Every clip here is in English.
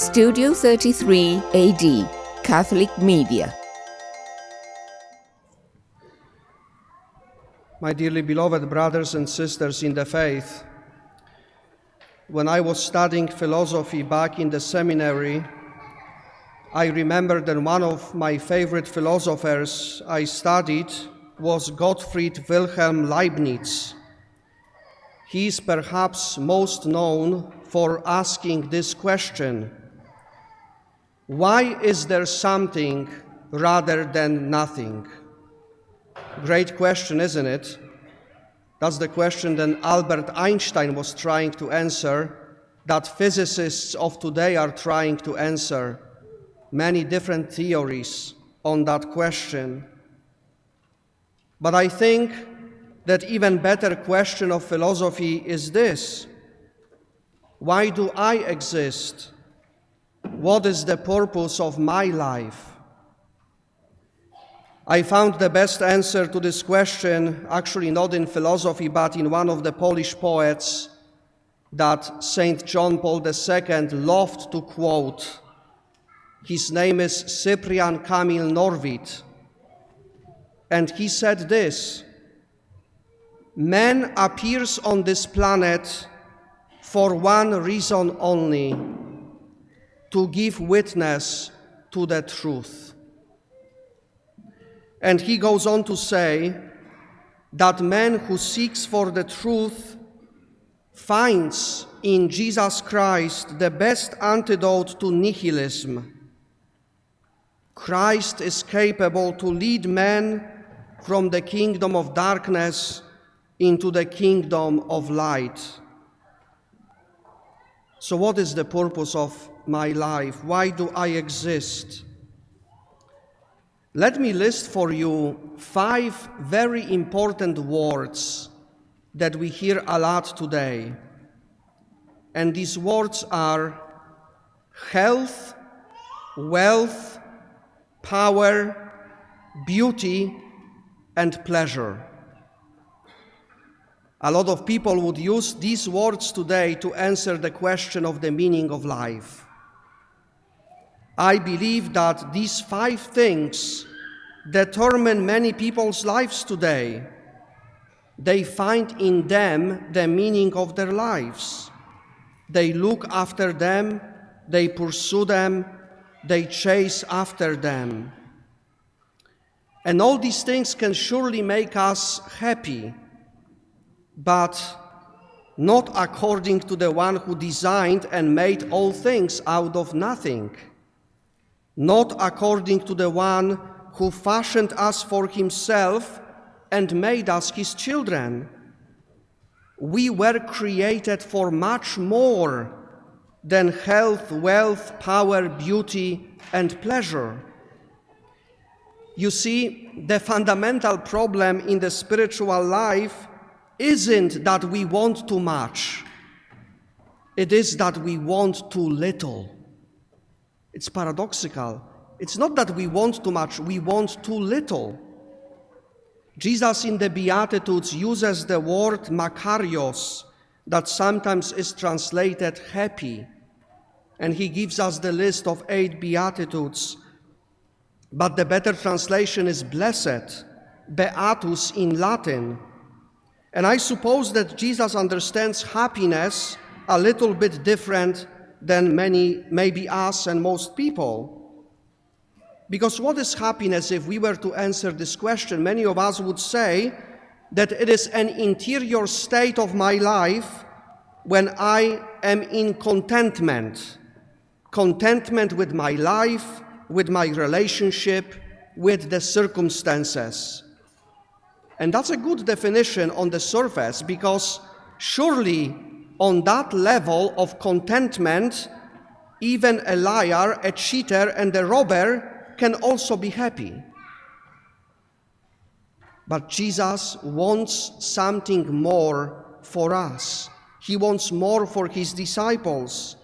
Studio 33 AD, Catholic Media. My dearly beloved brothers and sisters in the faith, when I was studying philosophy back in the seminary, I remember that one of my favorite philosophers I studied was Gottfried Wilhelm Leibniz. He is perhaps most known for asking this question: why is there something rather than nothing? Great question, isn't it? That's the question that Albert Einstein was trying to answer, that physicists of today are trying to answer. Many different theories on that question. But I think that even better question of philosophy is this: why do I exist? What is the purpose of my life? I found the best answer to this question actually not in philosophy, but in one of the Polish poets that St. John Paul II loved to quote. His name is Cyprian Kamil Norwid, and he said this: man appears on this planet for one reason only, to give witness to the truth. And he goes on to say that man who seeks for the truth finds in Jesus Christ the best antidote to nihilism. Christ is capable to lead man from the kingdom of darkness into the kingdom of light. So what is the purpose of my life? Why do I exist? Let me list for you 5 very important words that we hear a lot today. And these words are health, wealth, power, beauty, and pleasure. A lot of people would use these words today to answer the question of the meaning of life. I believe that these 5 things determine many people's lives today. They find in them the meaning of their lives. They look after them, they pursue them, they chase after them. And all these things can surely make us happy, but not according to the one who designed and made all things out of nothing. Not according to the one who fashioned us for himself and made us his children. We were created for much more than health, wealth, power, beauty, and pleasure. You see, the fundamental problem in the spiritual life isn't that we want too much. It is that we want too little. It's paradoxical. It's not that we want too much, we want too little. Jesus in the Beatitudes uses the word makarios, that sometimes is translated happy. And he gives us the list of 8 Beatitudes. But the better translation is blessed, beatus in Latin. And I suppose that Jesus understands happiness a little bit different than many, maybe us and most people. Because what is happiness? If we were to answer this question, many of us would say that it is an interior state of my life when I am in contentment. Contentment with my life, with my relationship, with the circumstances. And that's a good definition on the surface, because surely on that level of contentment, even a liar, a cheater, and a robber can also be happy. But Jesus wants something more for us. He wants more for his disciples.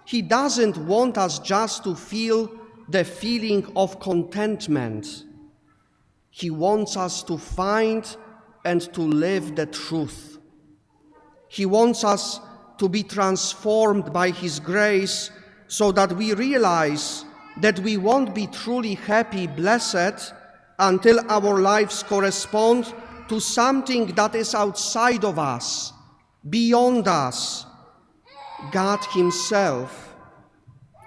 He doesn't want us just to feel the feeling of contentment. He wants us to find and to live the truth. He wants us to be transformed by his grace so that we realize that we won't be truly happy, blessed, until our lives correspond to something that is outside of us, beyond us, God Himself.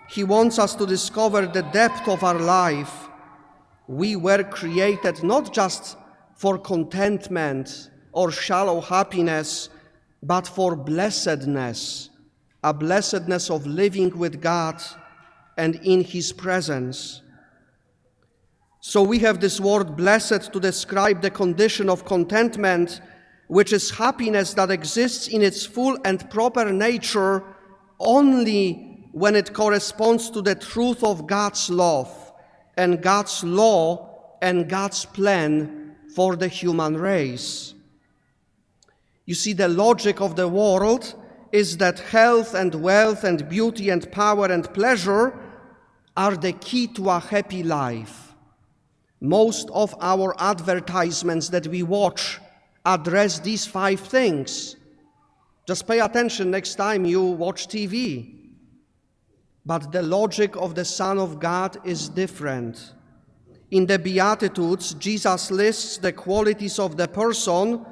He wants us to discover the depth of our life. We were created not just for contentment or shallow happiness, but for blessedness, a blessedness of living with God and in His presence. So we have this word blessed to describe the condition of contentment, which is happiness that exists in its full and proper nature only when it corresponds to the truth of God's love and God's law and God's plan for the human race. You see, the logic of the world is that health and wealth and beauty and power and pleasure are the key to a happy life. Most of our advertisements that we watch address these 5 things. Just pay attention next time you watch TV. But the logic of the Son of God is different. In the Beatitudes, Jesus lists the qualities of the person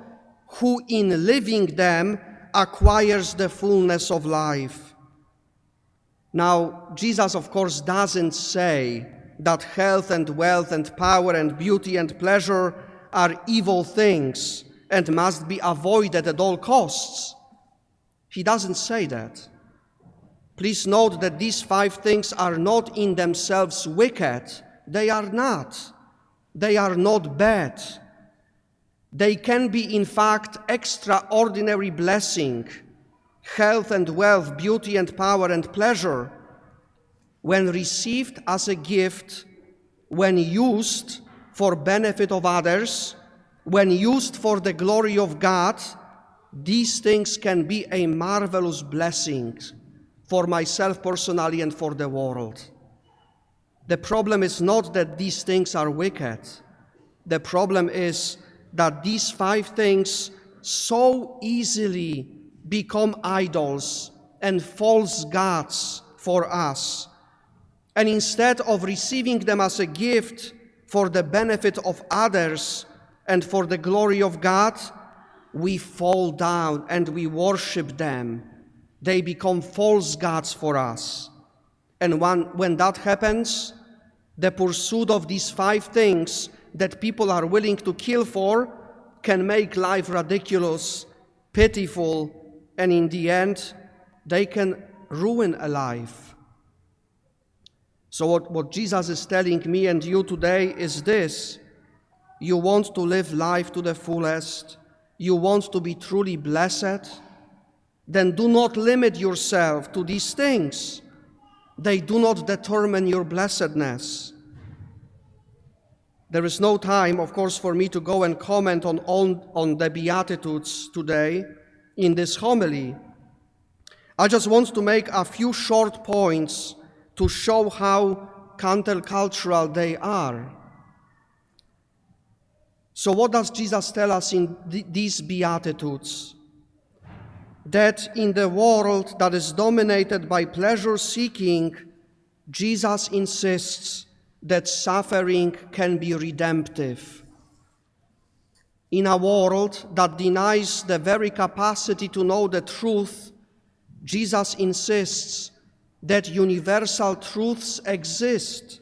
who in living them acquires the fullness of life. Now, Jesus, of course, doesn't say that health and wealth and power and beauty and pleasure are evil things and must be avoided at all costs. He doesn't say that. Please note that these 5 things are not in themselves wicked. They are not. They are not bad. They can be, in fact, extraordinary blessing, health and wealth, beauty and power and pleasure, when received as a gift, when used for benefit of others, when used for the glory of God. These things can be a marvelous blessing for myself personally and for the world. The problem is not that these things are wicked. The problem is that these 5 things so easily become idols and false gods for us. And instead of receiving them as a gift for the benefit of others and for the glory of God, we fall down and we worship them. They become false gods for us. And when that happens, the pursuit of these 5 things that people are willing to kill for can make life ridiculous, pitiful, and in the end, they can ruin a life. So what Jesus is telling me and you today is this: you want to live life to the fullest, you want to be truly blessed, then do not limit yourself to these things. They do not determine your blessedness. There is no time, of course, for me to go and comment on the Beatitudes today in this homily. I just want to make a few short points to show how countercultural they are. So what does Jesus tell us in these Beatitudes? That in the world that is dominated by pleasure-seeking, Jesus insists that suffering can be redemptive. In a world that denies the very capacity to know the truth, Jesus insists that universal truths exist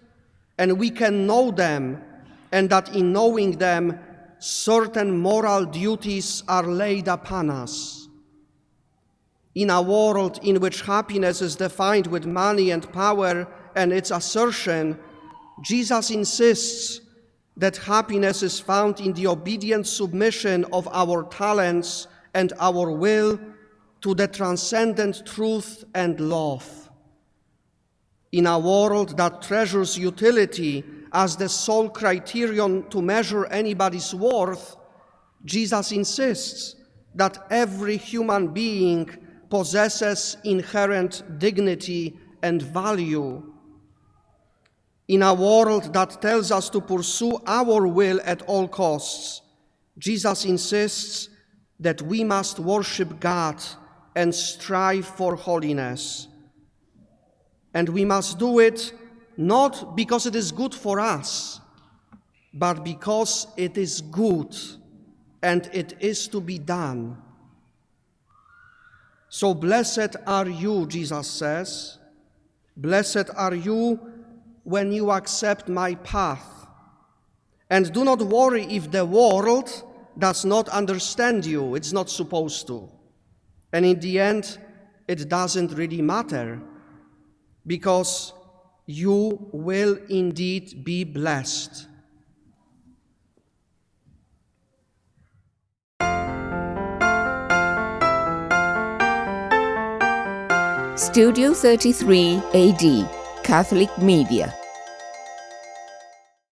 and we can know them, and that in knowing them, certain moral duties are laid upon us. In a world in which happiness is defined with money and power and its assertion, Jesus insists that happiness is found in the obedient submission of our talents and our will to the transcendent truth and love. In a world that treasures utility as the sole criterion to measure anybody's worth, Jesus insists that every human being possesses inherent dignity and value. In a world that tells us to pursue our will at all costs, Jesus insists that we must worship God and strive for holiness. And we must do it not because it is good for us, but because it is good and it is to be done. So blessed are you, Jesus says. Blessed are you when you accept my path. And do not worry if the world does not understand you. It's not supposed to. And in the end, it doesn't really matter, because you will indeed be blessed. Studio 33 AD, Catholic Media.